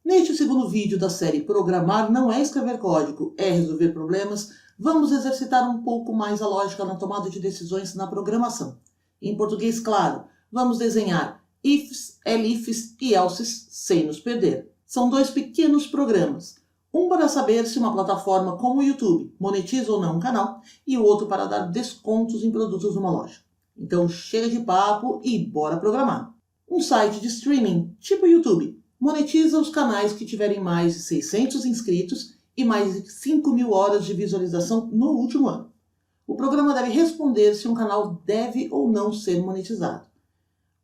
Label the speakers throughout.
Speaker 1: Neste segundo vídeo da série Programar não é escrever código, é resolver problemas, vamos exercitar um pouco mais a lógica na tomada de decisões na programação. Em português claro, vamos desenhar ifs, elifs e elses sem nos perder. São dois pequenos programas, um para saber se uma plataforma como o YouTube monetiza ou não um canal e o outro para dar descontos em produtos numa loja. Então chega de papo e bora programar. Um site de streaming tipo YouTube monetiza os canais que tiverem mais de 600 inscritos e mais de 5.000 horas de visualização no último ano. O programa deve responder se um canal deve ou não ser monetizado.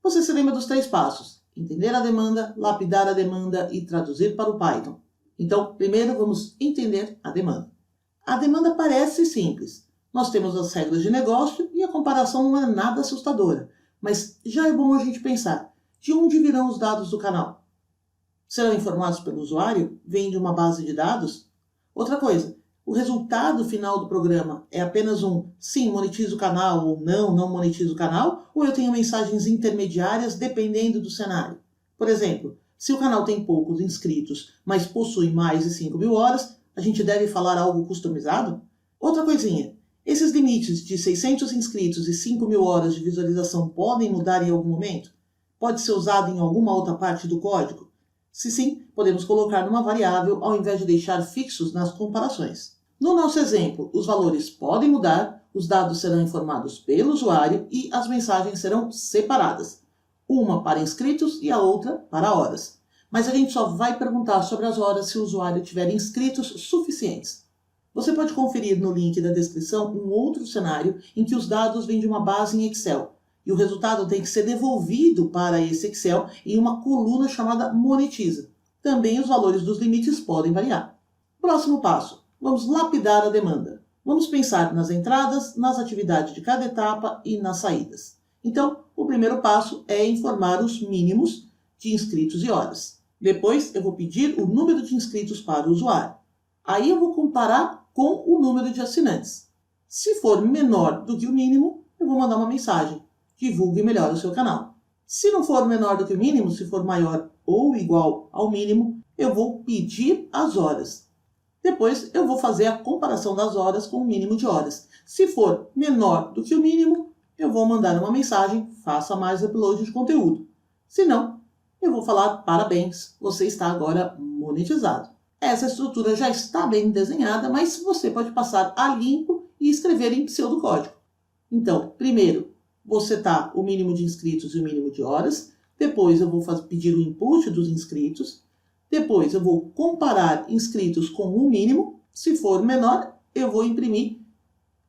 Speaker 1: Você se lembra dos 3 passos: entender a demanda, lapidar a demanda e traduzir para o Python. Então, primeiro vamos entender a demanda. A demanda parece simples. Nós temos as regras de negócio e a comparação não é nada assustadora. Mas já é bom a gente pensar, de onde virão os dados do canal? Serão informados pelo usuário? Vêm de uma base de dados? Outra coisa, o resultado final do programa é apenas um sim, monetiza o canal ou não monetiza o canal? Ou eu tenho mensagens intermediárias dependendo do cenário? Por exemplo, se o canal tem poucos inscritos, mas possui mais de 5.000 horas, a gente deve falar algo customizado? Outra coisinha, esses limites de 600 inscritos e 5.000 horas de visualização podem mudar em algum momento? Pode ser usado em alguma outra parte do código? Se sim, podemos colocar numa variável ao invés de deixar fixos nas comparações. No nosso exemplo, os valores podem mudar, os dados serão informados pelo usuário e as mensagens serão separadas. Uma para inscritos e a outra para horas. Mas a gente só vai perguntar sobre as horas se o usuário tiver inscritos suficientes. Você pode conferir no link da descrição um outro cenário em que os dados vêm de uma base em Excel. E o resultado tem que ser devolvido para esse Excel em uma coluna chamada monetiza. Também os valores dos limites podem variar. Próximo passo, vamos lapidar a demanda. Vamos pensar nas entradas, nas atividades de cada etapa e nas saídas. Então, o primeiro passo é informar os mínimos de inscritos e horas. Depois, eu vou pedir o número de inscritos para o usuário. Aí eu vou comparar com o número de assinantes. Se for menor do que o mínimo, eu vou mandar uma mensagem: divulgue melhor o seu canal. Se não for menor do que o mínimo, se for maior ou igual ao mínimo, eu vou pedir as horas. Depois eu vou fazer a comparação das horas com o mínimo de horas. Se for menor do que o mínimo, eu vou mandar uma mensagem: faça mais upload de conteúdo. Se não, eu vou falar: parabéns, você está agora monetizado. Essa estrutura já está bem desenhada, mas você pode passar a limpo e escrever em pseudocódigo. Então, primeiro, vou setar o mínimo de inscritos e o mínimo de horas. Depois eu vou pedir o input dos inscritos. Depois eu vou comparar inscritos com o mínimo. Se for menor, eu vou imprimir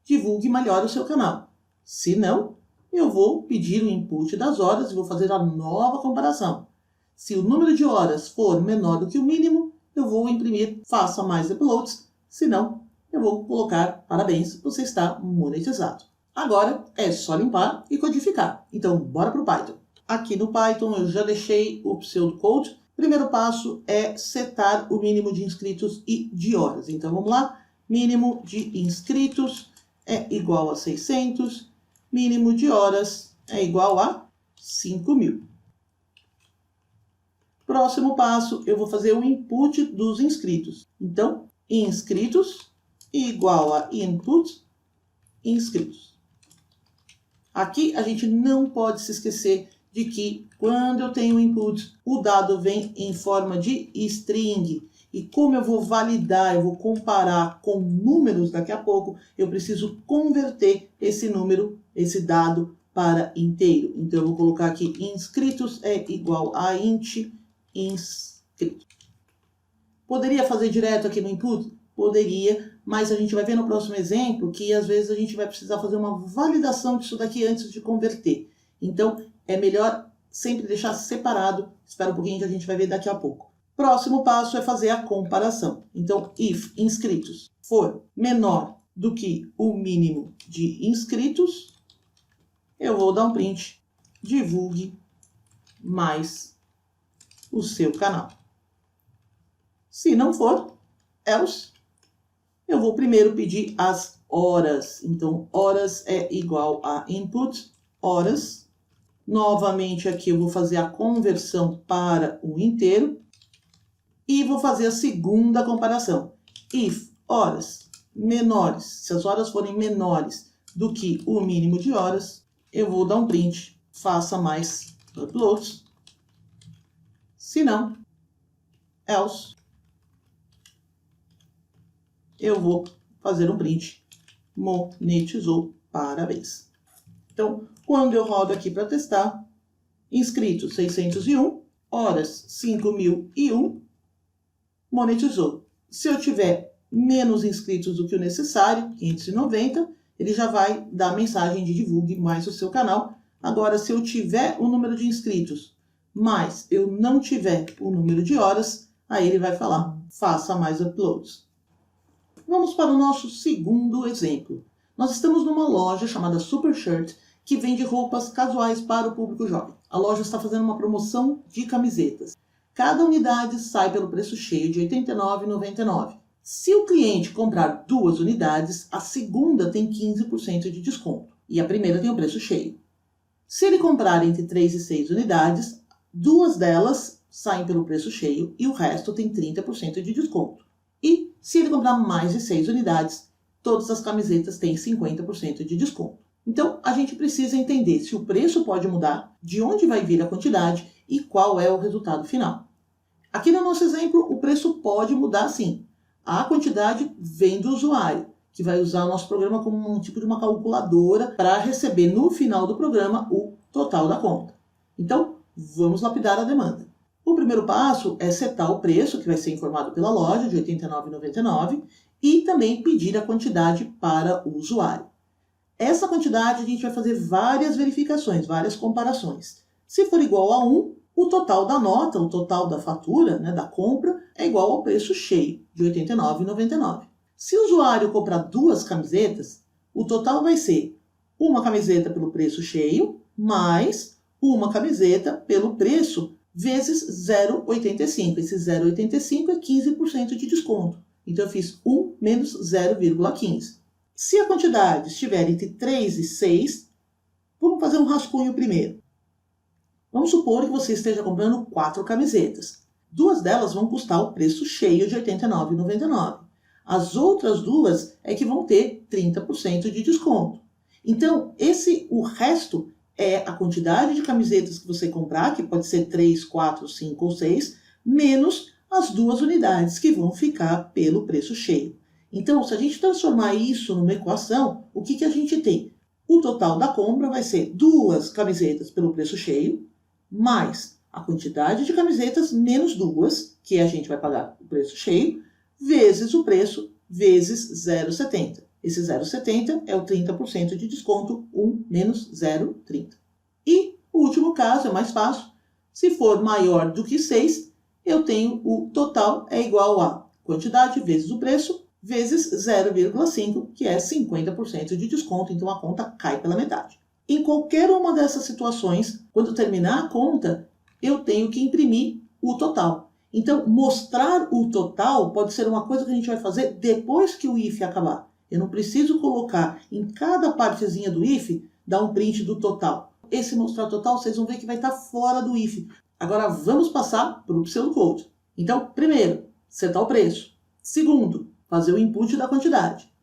Speaker 1: divulgue melhor o seu canal. Se não, eu vou pedir o input das horas e vou fazer a nova comparação. Se o número de horas for menor do que o mínimo, eu vou imprimir faça mais uploads. Se não, eu vou colocar parabéns, você está monetizado. Agora é só limpar e codificar. Então, bora para o Python. Aqui no Python eu já deixei o pseudocode. Primeiro passo é setar o mínimo de inscritos e de horas. Então, vamos lá. Mínimo de inscritos é igual a 600. Mínimo de horas é igual a 5.000. Próximo passo, eu vou fazer o input dos inscritos. Então, inscritos igual a input inscritos. Aqui a gente não pode se esquecer de que quando eu tenho input, o dado vem em forma de string. E como eu vou validar, eu vou comparar com números daqui a pouco, eu preciso converter esse número, esse dado, para inteiro. Então eu vou colocar aqui inscritos é igual a int inscritos. Poderia fazer direto aqui no input? Poderia, mas a gente vai ver no próximo exemplo que às vezes a gente vai precisar fazer uma validação disso daqui antes de converter. Então, é melhor sempre deixar separado. Espera um pouquinho que a gente vai ver daqui a pouco. Próximo passo é fazer a comparação. Então, if inscritos for menor do que o mínimo de inscritos, eu vou dar um print, divulgue mais o seu canal. Se não for, else, eu vou primeiro pedir as horas. Então, horas é igual a input, horas. Novamente aqui eu vou fazer a conversão para o inteiro. E vou fazer a segunda comparação. If horas menores, se as horas forem menores do que o mínimo de horas, eu vou dar um print, faça mais uploads. Se não, else, eu vou fazer um print, monetizou, parabéns. Então, quando eu rodo aqui para testar, inscritos 601, horas 5.001, monetizou. Se eu tiver menos inscritos do que o necessário, 590, ele já vai dar a mensagem de divulgue mais o seu canal. Agora, se eu tiver o número de inscritos, mas eu não tiver o número de horas, aí ele vai falar, faça mais uploads. Vamos para o nosso segundo exemplo. Nós estamos numa loja chamada Super Shirt, que vende roupas casuais para o público jovem. A loja está fazendo uma promoção de camisetas. Cada unidade sai pelo preço cheio de R$ 89,99. Se o cliente comprar 2 unidades, a segunda tem 15% de desconto e a primeira tem o preço cheio. Se ele comprar entre 3 e 6 unidades, 2 delas saem pelo preço cheio e o resto tem 30% de desconto. E se ele comprar mais de 6 unidades, todas as camisetas têm 50% de desconto. Então, a gente precisa entender se o preço pode mudar, de onde vai vir a quantidade e qual é o resultado final. Aqui no nosso exemplo, o preço pode mudar sim. A quantidade vem do usuário, que vai usar o nosso programa como um tipo de uma calculadora para receber no final do programa o total da conta. Então, vamos lapidar a demanda. O primeiro passo é setar o preço, que vai ser informado pela loja, de R$ 89,99, e também pedir a quantidade para o usuário. Essa quantidade a gente vai fazer várias verificações, várias comparações. Se for igual a 1, o total da nota, o total da fatura, da compra, é igual ao preço cheio, de R$ 89,99. Se o usuário comprar 2 camisetas, o total vai ser uma camiseta pelo preço cheio, mais uma camiseta pelo preço vezes 0,85. Esse 0,85 é 15% de desconto. Então, eu fiz 1 menos 0,15. Se a quantidade estiver entre 3 e 6, vamos fazer um rascunho primeiro. Vamos supor que você esteja comprando 4 camisetas. 2 delas vão custar o preço cheio de R$ 89,99. As outras 2 é que vão ter 30% de desconto. Então, o resto é a quantidade de camisetas que você comprar, que pode ser 3, 4, 5 ou 6, menos as 2 unidades que vão ficar pelo preço cheio. Então, se a gente transformar isso numa equação, o que a gente tem? O total da compra vai ser 2 camisetas pelo preço cheio, mais a quantidade de camisetas menos 2, que a gente vai pagar o preço cheio, vezes o preço, vezes 0,70. Esse 0,70 é o 30% de desconto, 1 menos 0,30. E o último caso é mais fácil. Se for maior do que 6, eu tenho o total é igual a quantidade vezes o preço, vezes 0,5, que é 50% de desconto, então a conta cai pela metade. Em qualquer uma dessas situações, quando terminar a conta, eu tenho que imprimir o total. Então, mostrar o total pode ser uma coisa que a gente vai fazer depois que o if acabar. Eu não preciso colocar em cada partezinha do if, dar um print do total. Esse mostrar o total, vocês vão ver que vai estar fora do if. Agora, vamos passar para o pseudocode. Então, primeiro, setar o preço. Segundo, fazer o input da quantidade.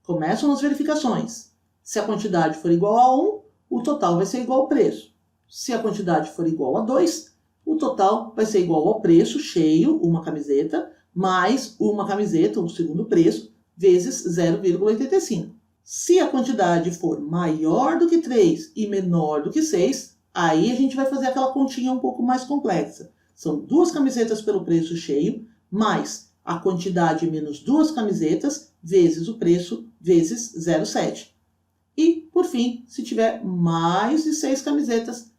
Speaker 1: Começam as verificações. Se a quantidade for igual a 1, o total vai ser igual ao preço. Se a quantidade for igual a 2, o total vai ser igual ao preço cheio, uma camiseta, mais uma camiseta, o segundo preço, vezes 0,85. Se a quantidade for maior do que 3 e menor do que 6, aí a gente vai fazer aquela continha um pouco mais complexa. São 2 camisetas pelo preço cheio, mais a quantidade menos 2 camisetas, vezes o preço, vezes 0,7. E, por fim, se tiver mais de 6 camisetas,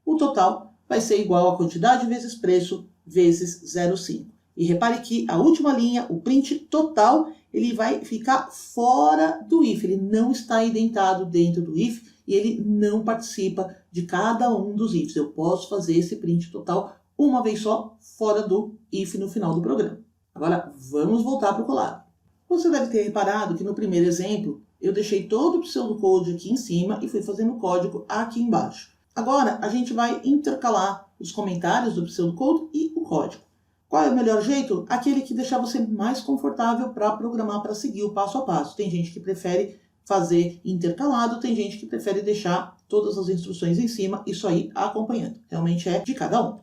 Speaker 1: o total vai ser igual a quantidade vezes preço, vezes 0,5. E repare que a última linha, o print total, ele vai ficar fora do if. Ele não está indentado dentro do if e ele não participa de cada um dos ifs. Eu posso fazer esse print total uma vez só, fora do if no final do programa. Agora, vamos voltar para o Colab. Você deve ter reparado que no primeiro exemplo, eu deixei todo o pseudocode aqui em cima e fui fazendo o código aqui embaixo. Agora, a gente vai intercalar os comentários do pseudocode e o código. Qual é o melhor jeito? Aquele que deixar você mais confortável para programar, para seguir o passo a passo. Tem gente que prefere fazer intercalado, tem gente que prefere deixar todas as instruções em cima, isso aí acompanhando. Realmente é de cada um.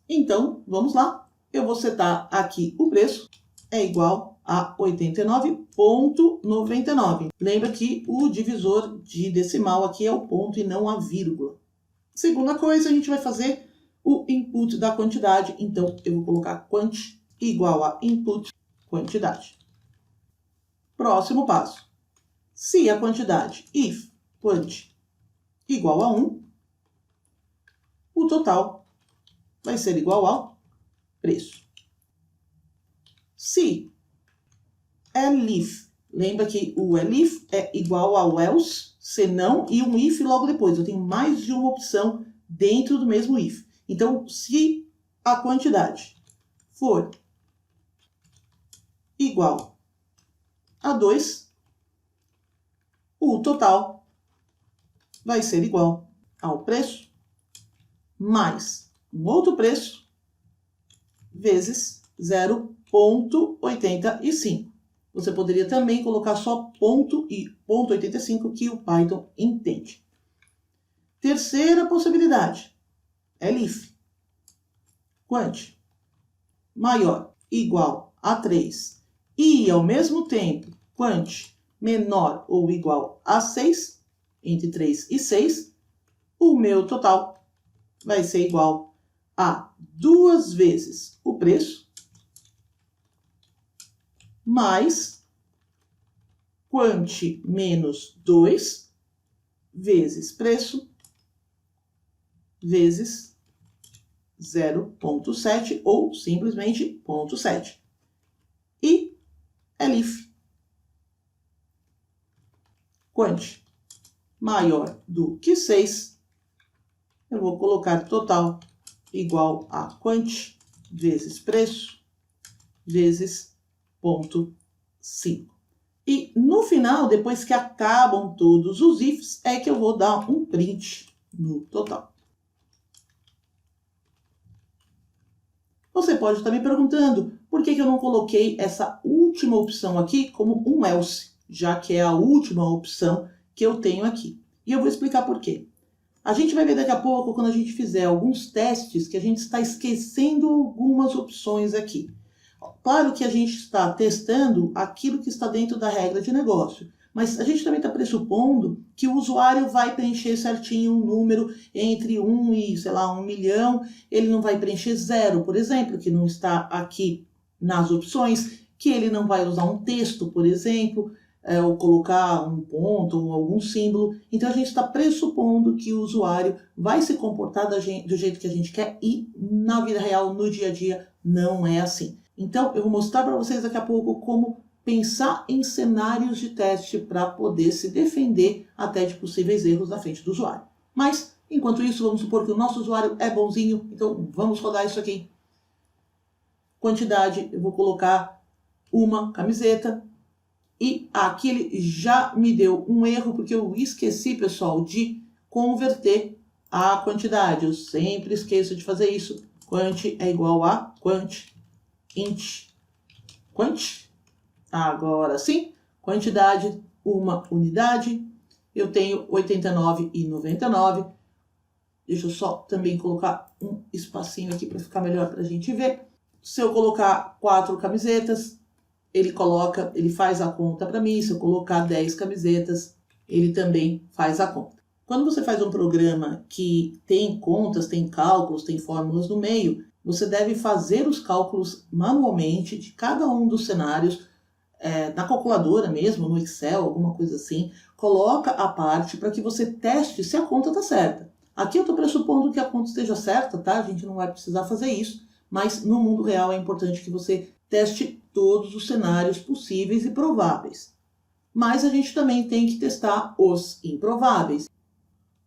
Speaker 1: Então, vamos lá. Eu vou setar aqui o preço, é igual a 89,99. Lembra que o divisor de decimal aqui é o ponto e não a vírgula. Segunda coisa, a gente vai fazer o input da quantidade. Então, eu vou colocar quant igual a input quantidade. Próximo passo. Se a quantidade if quant igual a 1, o total vai ser igual ao preço. Se elif, lembra que o elif é igual ao else, senão, e um if logo depois. Eu tenho mais de uma opção dentro do mesmo if. Então, se a quantidade for igual a 2, o total vai ser igual ao preço mais um outro preço vezes 0,85. Você poderia também colocar só ponto e 0,85 que o Python entende. Terceira possibilidade. Elif quant maior igual a 3 e, ao mesmo tempo, quant menor ou igual a 6, entre 3 e 6, o meu total vai ser igual a 2 vezes o preço mais quant menos 2 vezes preço vezes 0,7 ou simplesmente 0,7. E elif quant maior do que 6, eu vou colocar total igual a quant vezes preço vezes 0,5. E no final, depois que acabam todos os ifs, é que eu vou dar um print no total. Você pode estar me perguntando por que eu não coloquei essa última opção aqui como um else, já que é a última opção que eu tenho aqui. E eu vou explicar por quê. A gente vai ver daqui a pouco, quando a gente fizer alguns testes, que a gente está esquecendo algumas opções aqui. Claro que a gente está testando aquilo que está dentro da regra de negócio, mas a gente também está pressupondo que o usuário vai preencher certinho um número entre 1 e, 1 milhão, ele não vai preencher 0, por exemplo, que não está aqui nas opções, que ele não vai usar um texto, por exemplo, ou colocar um ponto ou algum símbolo. Então, a gente está pressupondo que o usuário vai se comportar do jeito que a gente quer e, na vida real, no dia a dia, não é assim. Então, eu vou mostrar para vocês daqui a pouco como pensar em cenários de teste para poder se defender até de possíveis erros na frente do usuário. Mas, enquanto isso, vamos supor que o nosso usuário é bonzinho, então vamos rodar isso aqui. Quantidade, eu vou colocar uma camiseta. E aqui ele já me deu um erro, porque eu esqueci, pessoal, de converter a quantidade. Eu sempre esqueço de fazer isso. Quant é igual a quant, int, quant. Agora sim, quantidade, uma unidade. Eu tenho 89,99. Deixa eu só também colocar um espacinho aqui para ficar melhor para a gente ver. Se eu colocar 4 camisetas, ele faz a conta para mim. Se eu colocar 10 camisetas, ele também faz a conta. Quando você faz um programa que tem contas, tem cálculos, tem fórmulas no meio, você deve fazer os cálculos manualmente de cada um dos cenários, na calculadora mesmo, no Excel, alguma coisa assim. Coloca a parte para que você teste se a conta está certa. Aqui eu estou pressupondo que a conta esteja certa, tá? A gente não vai precisar fazer isso, mas no mundo real é importante que você teste todos os cenários possíveis e prováveis. Mas a gente também tem que testar os improváveis.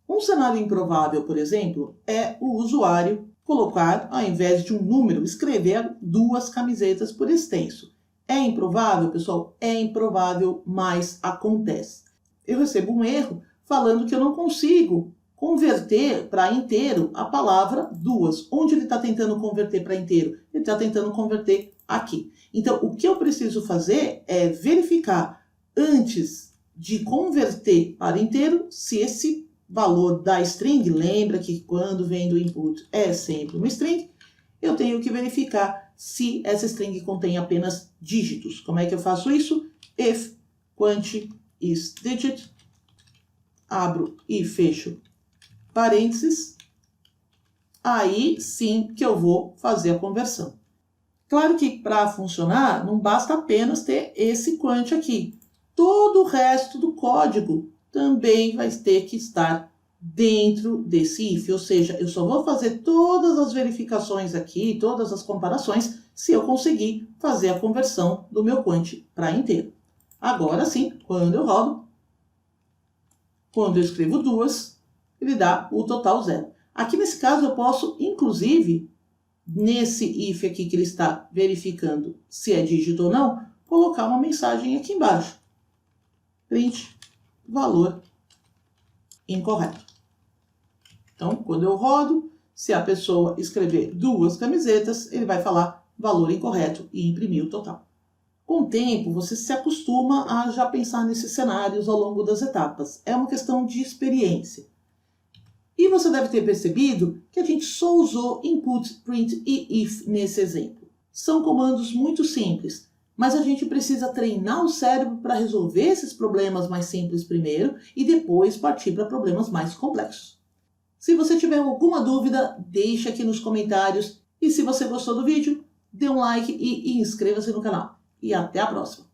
Speaker 1: Um cenário improvável, por exemplo, é o usuário colocar, ao invés de um número, escrever 2 camisetas por extenso. É improvável, pessoal? É improvável, mas acontece. Eu recebo um erro falando que eu não consigo converter para inteiro a palavra duas. Onde ele está tentando converter para inteiro? Ele está tentando converter aqui. Então, o que eu preciso fazer é verificar antes de converter para inteiro se esse valor da string, lembra que quando vem do input é sempre uma string, eu tenho que verificar se essa string contém apenas dígitos. Como é que eu faço isso? If quant is digit, abro e fecho parênteses, aí sim que eu vou fazer a conversão. Claro que para funcionar não basta apenas ter esse quant aqui. Todo o resto do código também vai ter que estar dentro desse if, ou seja, eu só vou fazer todas as verificações aqui, todas as comparações, se eu conseguir fazer a conversão do meu quant para inteiro. Agora sim, quando eu rodo, quando eu escrevo duas, ele dá o total zero. Aqui nesse caso eu posso, inclusive, nesse if aqui que ele está verificando se é dígito ou não, colocar uma mensagem aqui embaixo. Print valor incorreto. Então, quando eu rodo, se a pessoa escrever duas camisetas, ele vai falar valor incorreto e imprimir o total. Com o tempo, você se acostuma a já pensar nesses cenários ao longo das etapas. É uma questão de experiência. E você deve ter percebido que a gente só usou input, print e if nesse exemplo. São comandos muito simples, mas a gente precisa treinar o cérebro para resolver esses problemas mais simples primeiro e depois partir para problemas mais complexos. Se você tiver alguma dúvida, deixe aqui nos comentários. E se você gostou do vídeo, dê um like e inscreva-se no canal. E até a próxima!